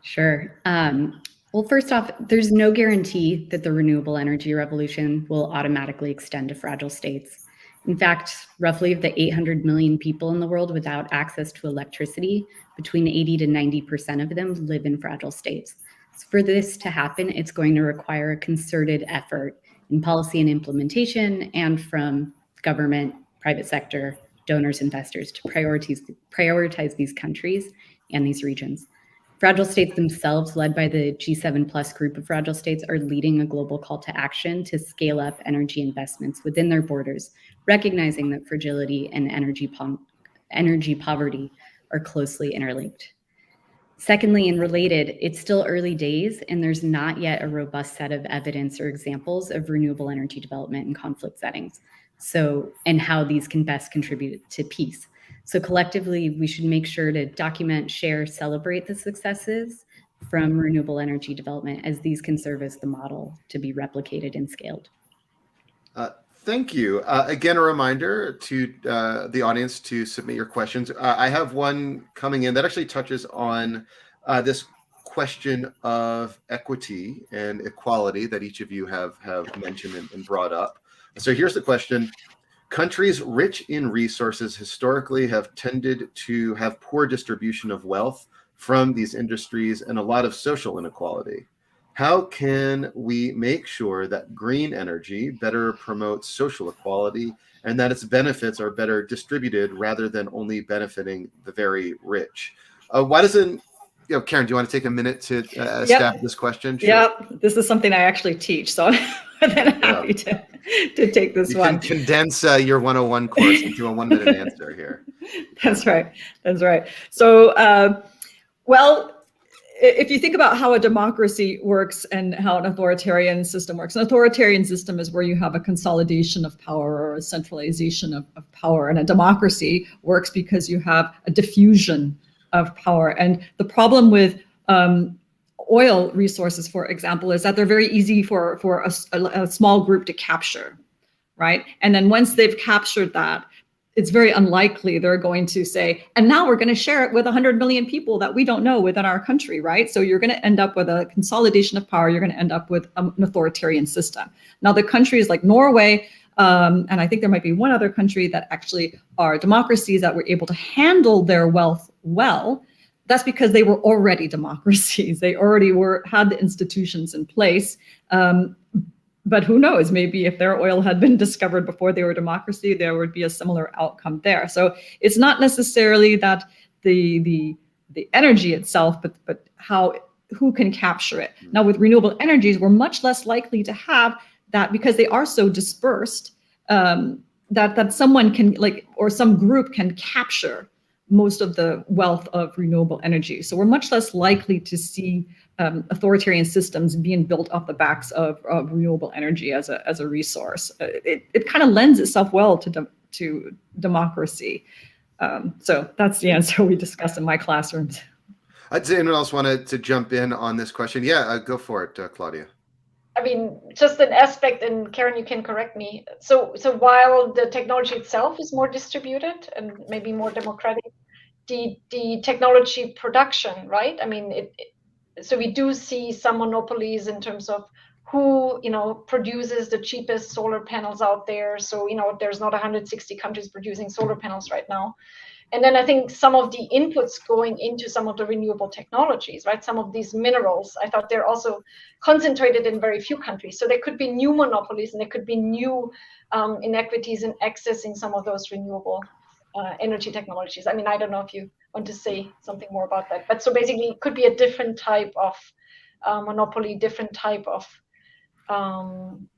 Sure. Well, first off, there's no guarantee that the renewable energy revolution will automatically extend to fragile states. In fact, roughly of the 800 million people in the world without access to electricity, between 80 to 90% of them live in fragile states. So for this to happen, it's going to require a concerted effort in policy and implementation and from government, private sector, donors, investors to prioritize these countries and these regions. Fragile states themselves, led by the G7 plus group of fragile states, are leading a global call to action to scale up energy investments within their borders, recognizing that fragility and energy poverty are closely interlinked. Secondly, and related, it's still early days, and there's not yet a robust set of evidence or examples of renewable energy development in conflict settings, and how these can best contribute to peace. So collectively, we should make sure to document, share, celebrate the successes from renewable energy development, as these can serve as the model to be replicated and scaled. Thank you. Again, a reminder to the audience to submit your questions. I have one coming in that actually touches on this question of equity and equality that each of you have mentioned and brought up. So here's the question. Countries rich in resources historically have tended to have poor distribution of wealth from these industries and a lot of social inequality. How can we make sure that green energy better promotes social equality and that its benefits are better distributed rather than only benefiting the very rich? Why doesn't, Karen, do you want to take a minute to stab at this question? Sure. Yep, this is something I actually teach, so I'm happy to take this one. You can condense your 101 course into a 1-minute answer here. That's right. That's right. So, well, if you think about how a democracy works and how an authoritarian system works, an authoritarian system is where you have a consolidation of power or a centralization of power. And a democracy works because you have a diffusion of power. And the problem with oil resources, for example, is that they're very easy for a small group to capture, right? And then once they've captured that, it's very unlikely they're going to say, and now we're going to share it with 100 million people that we don't know within our country, right? So you're going to end up with a consolidation of power. You're going to end up with an authoritarian system. Now, the countries like Norway, and I think there might be one other country that actually are democracies that were able to handle their wealth well. That's because they were already democracies. They already had the institutions in place. But who knows, maybe if their oil had been discovered before they were a democracy, there would be a similar outcome there. So it's not necessarily that the energy itself, but who can capture it. Now with renewable energies, we're much less likely to have that because they are so dispersed that someone can or some group can capture most of the wealth of renewable energy. So we're much less likely to see authoritarian systems being built off the backs of renewable energy as a resource. It kind of lends itself well to democracy. So that's the answer we discuss in my classrooms. Does anyone else want to jump in on this question? Yeah, go for it, Claudia. I mean, just an aspect, and Karen, you can correct me. So while the technology itself is more distributed and maybe more democratic, the technology production, right? I mean, so we do see some monopolies in terms of who, produces the cheapest solar panels out there. So, there's not 160 countries producing solar panels right now. And then I think some of the inputs going into some of the renewable technologies, right? Some of these minerals, I thought they're also concentrated in very few countries. So there could be new monopolies and there could be new inequities in accessing some of those renewable energy technologies. I mean, I don't know if you want to say something more about that. But so basically it could be a different type of monopoly, different type of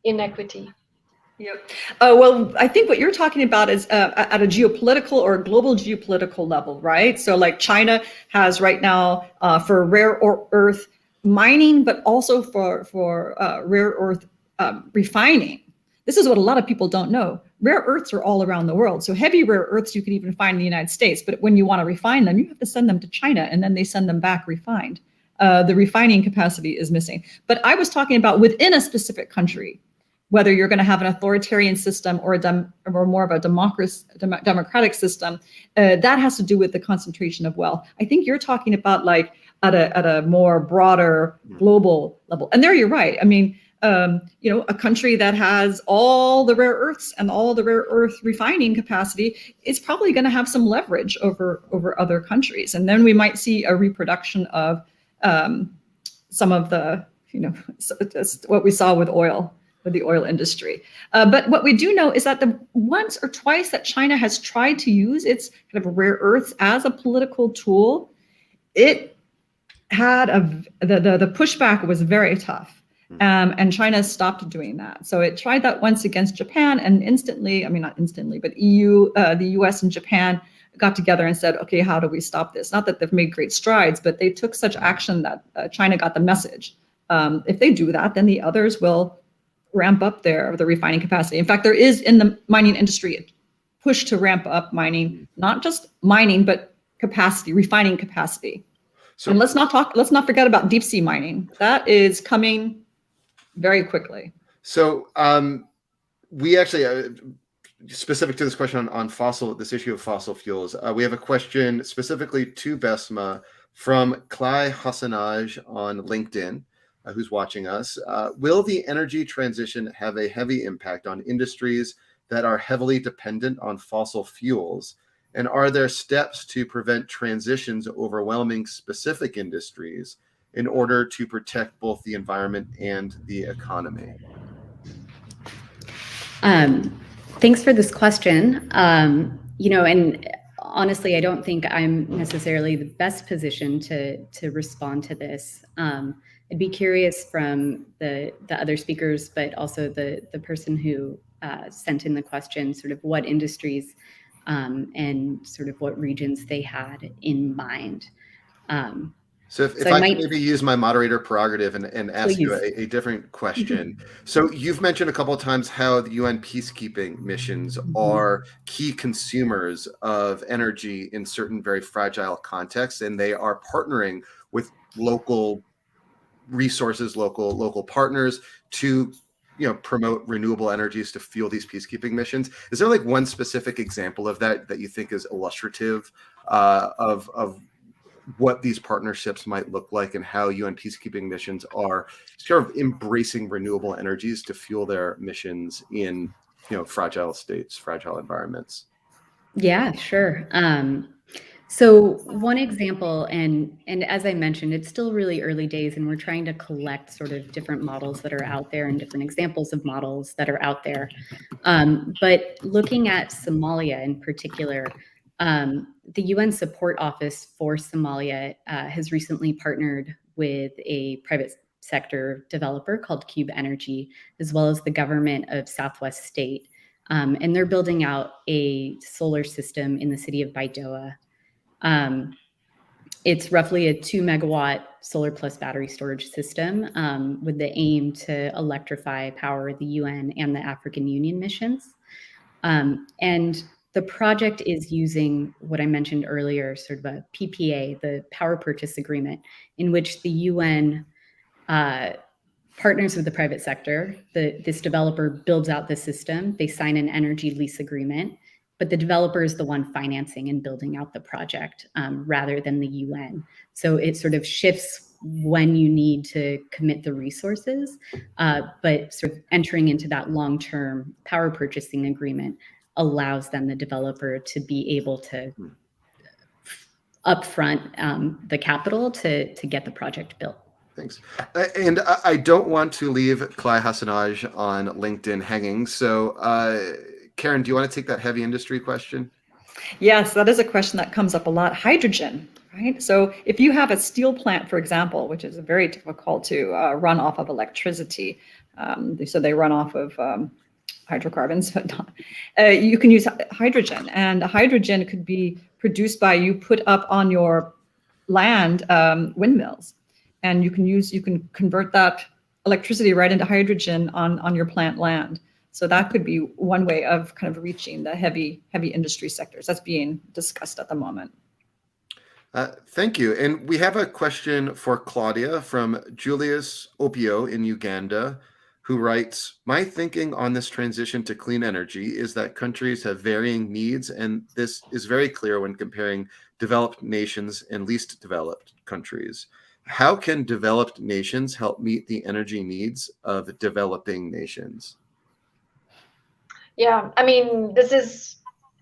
inequity. Yep. Well, I think what you're talking about is at a geopolitical or a global geopolitical level, right? So like China has right now for rare earth mining, but also for rare earth refining. This is what a lot of people don't know. Rare earths are all around the world. So heavy rare earths you can even find in the United States, but when you want to refine them, you have to send them to China and then they send them back refined. The refining capacity is missing. But I was talking about within a specific country, whether you're going to have an authoritarian system or more of a democratic system, that has to do with the concentration of wealth. I think you're talking about like at a more broader global level. And there you're right. I mean, a country that has all the rare earths and all the rare earth refining capacity is probably going to have some leverage over other countries. And then we might see a reproduction of some of the, what we saw with oil. With the oil industry. But what we do know is that the once or twice that China has tried to use its kind of rare earths as a political tool, it had the pushback was very tough. And China stopped doing that. So it tried that once against Japan and instantly, I mean, not instantly, but the US and Japan got together and said, okay, how do we stop this? Not that they've made great strides, but they took such action that China got the message. If they do that, then the others will ramp up the refining capacity. In fact, there is in the mining industry a push to ramp up mining, not just mining, but capacity, refining capacity. So, and let's not forget about deep sea mining. That is coming very quickly. So we actually, specific to this question on this issue of fossil fuels, we have a question specifically to Besma From Klai Hassanaj on LinkedIn, who's watching us. Will the energy transition have a heavy impact on industries that are heavily dependent on fossil fuels? And are there steps to prevent transitions overwhelming specific industries in order to protect both the environment and the economy? Thanks for this question. And honestly, I don't think I'm necessarily the best position to respond to this. I'd be curious from the other speakers, but also the person who sent in the question, sort of what industries and sort of what regions they had in mind. So if I could maybe use my moderator prerogative and ask you a different question. So you've mentioned a couple of times how the UN peacekeeping missions are key consumers of energy in certain very fragile contexts, and they are partnering with local resources, local partners to promote renewable energies to fuel these peacekeeping missions. Is there like one specific example of that you think is illustrative of what these partnerships might look like and how UN peacekeeping missions are sort of embracing renewable energies to fuel their missions in fragile states, fragile environments? Yeah, sure. So one example, and as I mentioned, it's still really early days, and we're trying to collect sort of different models that are out there and different examples of models that are out there. But looking at Somalia in particular, the UN Support Office for Somalia has recently partnered with a private sector developer called Cube Energy, as well as the government of Southwest State. And they're building out a solar system in the city of Baidoa. It's roughly a 2 megawatt solar plus battery storage system with the aim to electrify power the UN and the African Union missions. And the project is using what I mentioned earlier, sort of a PPA, the power purchase agreement, in which the UN partners with the private sector. This developer builds out the system. They sign an energy lease agreement, but the developer is the one financing and building out the project rather than the UN. So it sort of shifts when you need to commit the resources, but sort of entering into that long-term power purchasing agreement allows then the developer to be able to upfront the capital to get the project built. Thanks. And I don't want to leave Klai Hassanaj on LinkedIn hanging. So, Karen, do you want to take that heavy industry question? Yes, that is a question that comes up a lot. Hydrogen, right? So if you have a steel plant, for example, which is very difficult to run off of electricity, so they run off of hydrocarbons, but you can use hydrogen, and hydrogen could be produced by you put up on your land windmills, and you can convert that electricity right into hydrogen on your plant land. So that could be one way of kind of reaching the heavy industry sectors that's being discussed at the moment. Thank you. And we have a question for Claudia from Julius Opio in Uganda, who writes, "My thinking on this transition to clean energy is that countries have varying needs, and this is very clear when comparing developed nations and least developed countries. How can developed nations help meet the energy needs of developing nations?" Yeah, I mean, this is,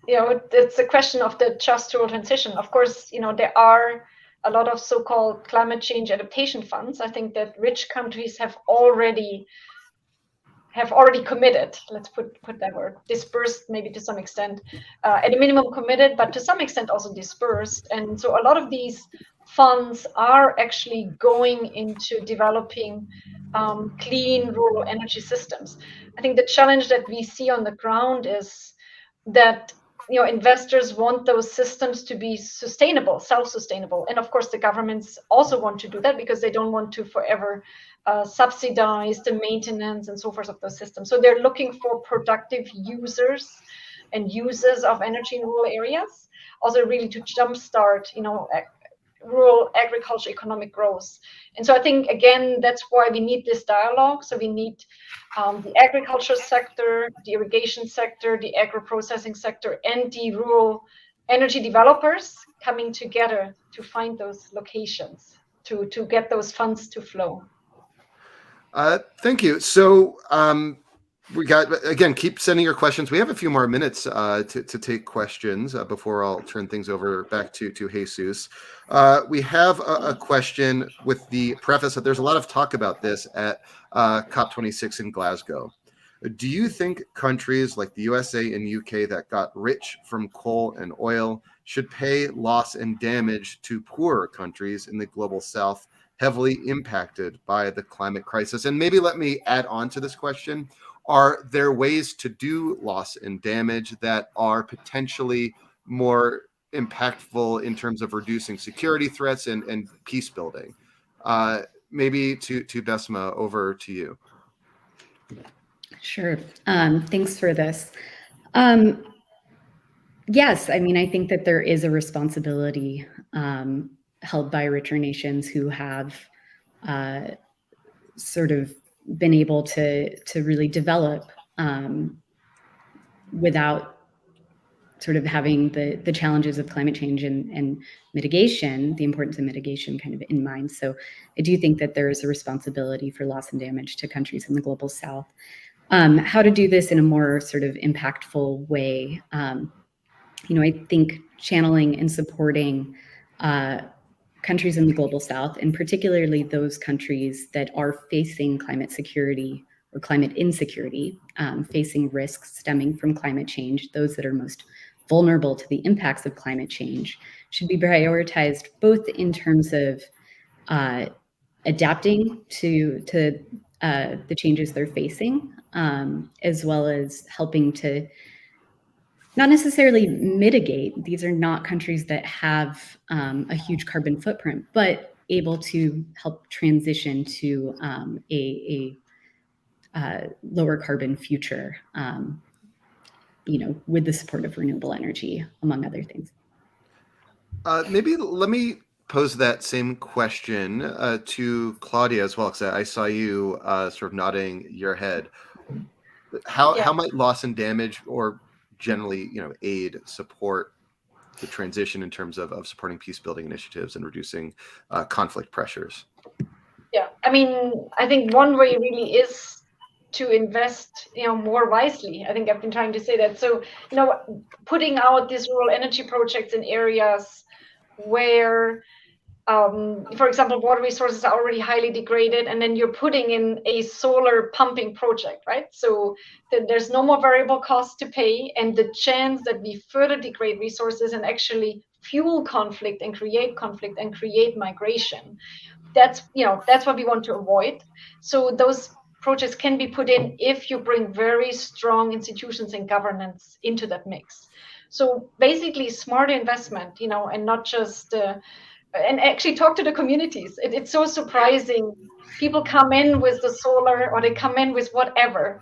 it's a question of the just rural transition. Of course, there are a lot of so-called climate change adaptation funds. I think that rich countries have already committed, let's put that word, dispersed maybe to some extent, at a minimum committed, but to some extent also dispersed. And so a lot of these funds are actually going into developing clean rural energy systems. I think the challenge that we see on the ground is that investors want those systems to be sustainable, self-sustainable, and of course the governments also want to do that because they don't want to forever subsidize the maintenance and so forth of those systems. So they're looking for productive users and users of energy in rural areas, also really to jumpstart rural agriculture economic growth. And so I think, again, that's why we need this dialogue. So we need the agriculture sector, the irrigation sector, the agro-processing sector, and the rural energy developers coming together to find those locations, to get those funds to flow. Thank you. So we got, again, keep sending your questions. We have a few more minutes to take questions before I'll turn things over back to Jesus. We have a question with the preface that there's a lot of talk about this at COP26 in Glasgow. Do you think countries like the USA and UK that got rich from coal and oil should pay loss and damage to poorer countries in the global south heavily impacted by the climate crisis? And maybe let me add on to this question. Are there ways to do loss and damage that are potentially more impactful in terms of reducing security threats and peace building? Maybe to Besma, over to you. Sure. Thanks for this. Yes, I mean, I think that there is a responsibility held by richer nations who have sort of been able to really develop without sort of having the challenges of climate change and mitigation, the importance of mitigation kind of in mind. So I do think that there is a responsibility for loss and damage to countries in the global south. How to do this in a more sort of impactful way. I think channeling and supporting countries in the global south, and particularly those countries that are facing climate security or climate insecurity, facing risks stemming from climate change, those that are most vulnerable to the impacts of climate change, should be prioritized both in terms of adapting to the changes they're facing, as well as helping to not necessarily mitigate. These are not countries that have a huge carbon footprint, but able to help transition to a lower carbon future, with the support of renewable energy, among other things. Maybe let me pose that same question to Claudia as well, because I saw you sort of nodding your head. How might loss and damage, or generally, aid, support the transition in terms of supporting peace building initiatives and reducing conflict pressures? Yeah, I mean, I think one way really is to invest, more wisely. I think I've been trying to say that. So, putting out these rural energy projects in areas where, for example, water resources are already highly degraded, and then you're putting in a solar pumping project, right? So there's no more variable cost to pay, and the chance that we further degrade resources and actually fuel conflict and create migration, that's what we want to avoid. So those projects can be put in if you bring very strong institutions and governance into that mix. So basically smart investment, and not just and actually talk to the communities. It's so surprising. People come in with the solar, or they come in with whatever,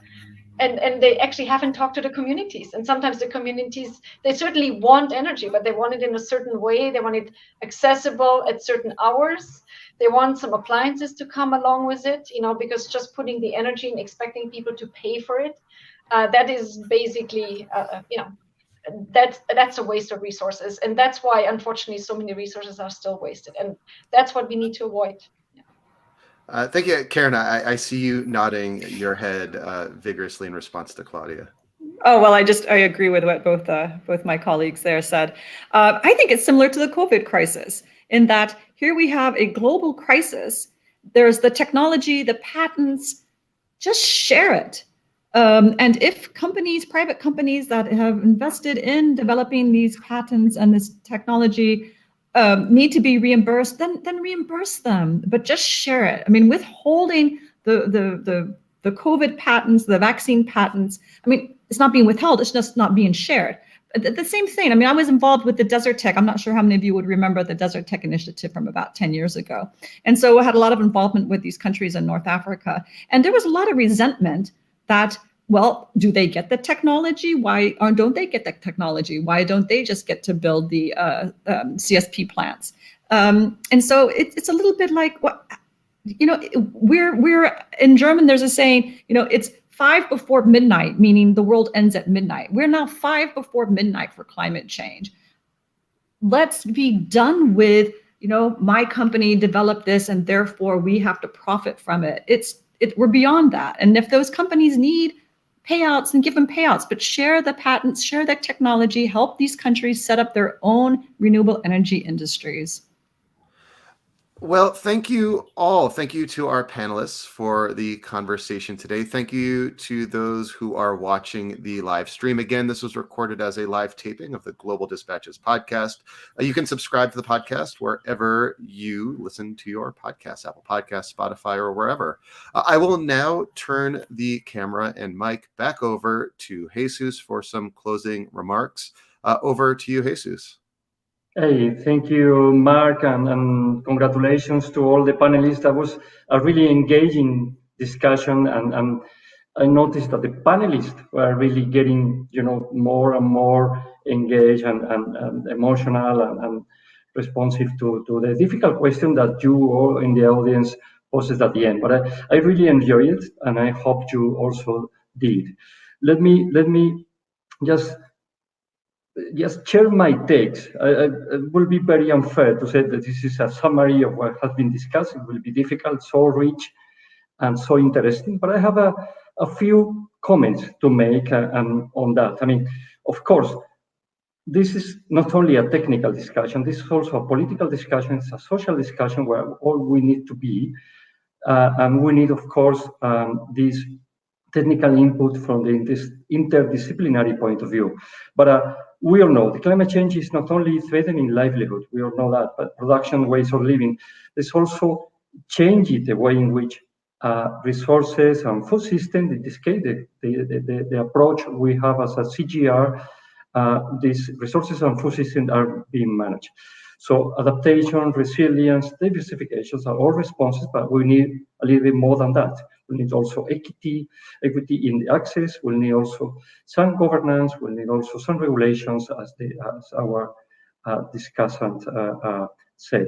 and they actually haven't talked to the communities. And sometimes the communities, they certainly want energy, but they want it in a certain way. They want it accessible at certain hours. They want some appliances to come along with it, because just putting the energy and expecting people to pay for it, that is basically, that's a waste of resources. And that's why, unfortunately, so many resources are still wasted. And that's what we need to avoid. Thank you, Karen. I see you nodding your head vigorously in response to Claudia. Oh, well, I agree with what both my colleagues there said. I think it's similar to the COVID crisis, in that here we have a global crisis. There's the technology, the patents, just share it. And if private companies that have invested in developing these patents and this technology need to be reimbursed, then reimburse them, but just share it. I mean, withholding the COVID patents, the vaccine patents, I mean, it's not being withheld, it's just not being shared. The same thing. I mean, I was involved with the Desert Tech. I'm not sure how many of you would remember the Desert Tech Initiative from about 10 years ago. And so I had a lot of involvement with these countries in North Africa. And there was a lot of resentment that, well, do they get the technology? Why don't they get the technology? Why don't they just get to build the CSP plants? And so it's a little bit like, what, we're in German, there's a saying, it's 5 before midnight, meaning the world ends at midnight. We're now 5 before midnight for climate change. let's be done with, my company developed this and therefore we have to profit from it. We're beyond that. And if those companies need payouts, then give them payouts, but share the patents, share the technology, help these countries set up their own renewable energy industries. Well, thank you all. Thank you to our panelists for the conversation today. Thank you to those who are watching the live stream. Again, this was recorded as a live taping of the Global Dispatches podcast. You can subscribe to the podcast wherever you listen to your podcasts, Apple Podcasts, Spotify, or wherever. I will now turn the camera and mic back over to Jesus for some closing remarks. Over to you, Jesus. Hey, thank you, Mark, and congratulations to all the panelists. That was a really engaging discussion, and I noticed that the panelists were really getting, more and more engaged and emotional and responsive to the difficult question that you all in the audience posed at the end. But I really enjoyed it, and I hope you also did. Let me just share my takes. It will be very unfair to say that this is a summary of what has been discussed. It will be difficult, so rich and so interesting. But I have a few comments to make on that. I mean, of course, this is not only a technical discussion, this is also a political discussion, it's a social discussion where all we need to be. And we need, of course, this technical input from the interdisciplinary point of view. But we all know the climate change is not only threatening livelihood, we all know that, but production, ways of living. There's also changing the way in which resources and food system, in this case, the approach we have as a CGR, these resources and food systems are being managed. So adaptation, resilience, diversifications are all responses, but we need a little bit more than that. We need also equity in the access. We'll need also some governance. We'll need also some regulations, as our discussant said.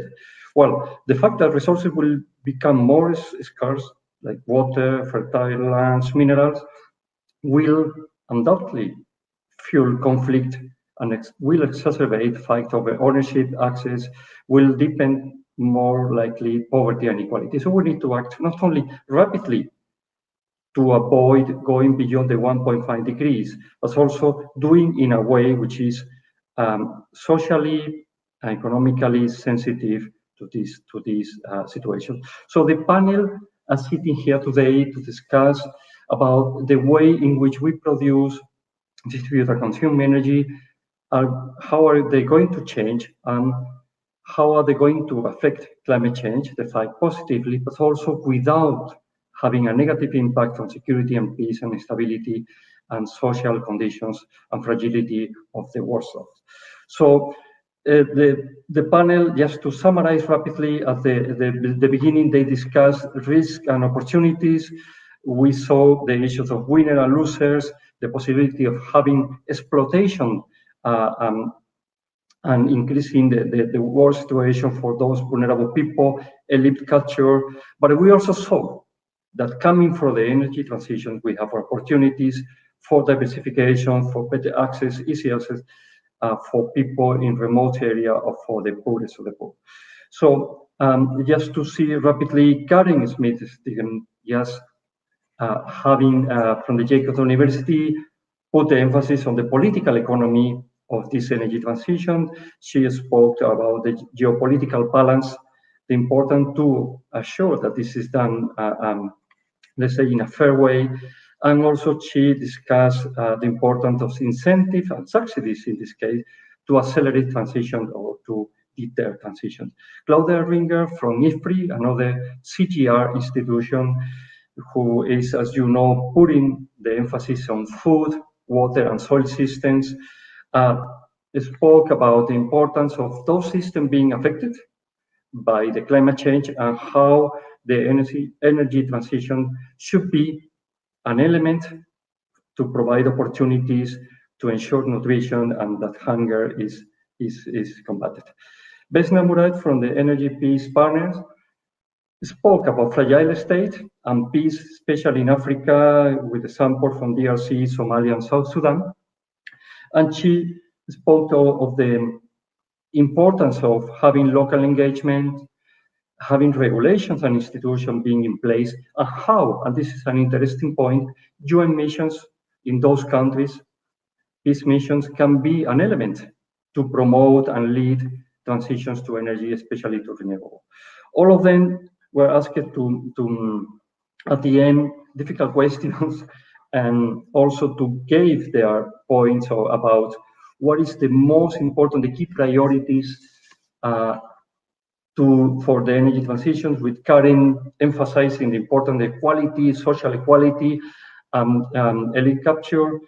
Well, the fact that resources will become more scarce, like water, fertile lands, minerals, will undoubtedly fuel conflict and will exacerbate fight over ownership, access, will deepen more likely poverty and inequality. So we need to act not only rapidly to avoid going beyond the 1.5 degrees, but also doing in a way which is socially and economically sensitive to this situation. So the panel is sitting here today to discuss about the way in which we produce, distribute, and consume energy. How are they going to change? How are they going to affect climate change, the fight positively, but also without having a negative impact on security and peace and stability and social conditions and fragility of the world. So the panel, just to summarize rapidly, at the beginning, they discussed risk and opportunities. We saw the issues of winners and losers, the possibility of having exploitation and increasing the war situation for those vulnerable people, elite culture. But we also saw that coming from the energy transition, we have opportunities for diversification, for better access, easy access for people in remote area or for the poorest of the poor. So just to see rapidly, Karen Smith is just having from the Jacobs University put the emphasis on the political economy of this energy transition. She spoke about the geopolitical balance, the important to assure that this is done, let's say, in a fair way. And also she discussed the importance of incentives and subsidies in this case to accelerate transition or to deter transition. Claudia Ringer from IFPRI, another CGR institution, who is, as you know, putting the emphasis on food, water, and soil systems, spoke about the importance of those systems being affected by the climate change and how the energy transition should be an element to provide opportunities to ensure nutrition and that hunger is combated. Besna Murad from the Energy Peace Partners spoke about fragile state and peace, especially in Africa, with the support from DRC, Somalia, and South Sudan. And she spoke of the importance of having local engagement, having regulations and institutions being in place, and how, and this is an interesting point, UN missions in those countries, peace missions can be an element to promote and lead transitions to energy, especially to renewable. All of them were asked to at the end, difficult questions, and also to give their points about what is the most important, the key priorities for the energy transition, with Karen emphasizing the important equality, social equality, elite capture.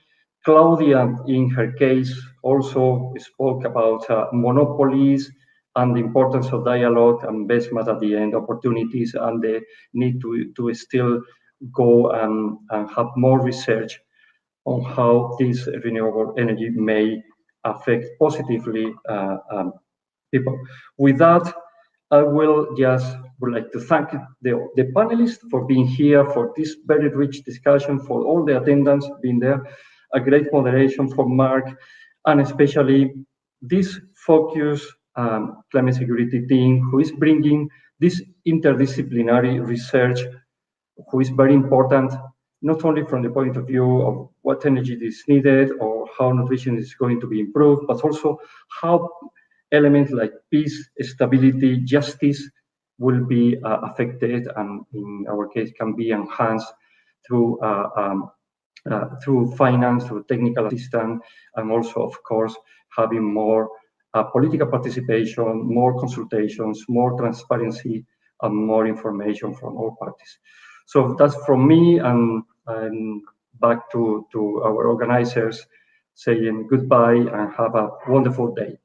Claudia, in her case, also spoke about monopolies and the importance of dialogue and investment at the end, opportunities, and the need to still go and have more research on how this renewable energy may affect positively people. With that, I would like to thank the panelists for being here, for this very rich discussion, for all the attendants being there, a great moderation from Mark, and especially this focus climate security team who is bringing this interdisciplinary research, who is very important, not only from the point of view of what energy is needed or how nutrition is going to be improved, but also how elements like peace, stability, justice will be affected, and in our case can be enhanced through finance, through technical assistance, and also, of course, having more political participation, more consultations, more transparency, and more information from all parties. So that's from me, and back to our organizers, saying goodbye and have a wonderful day.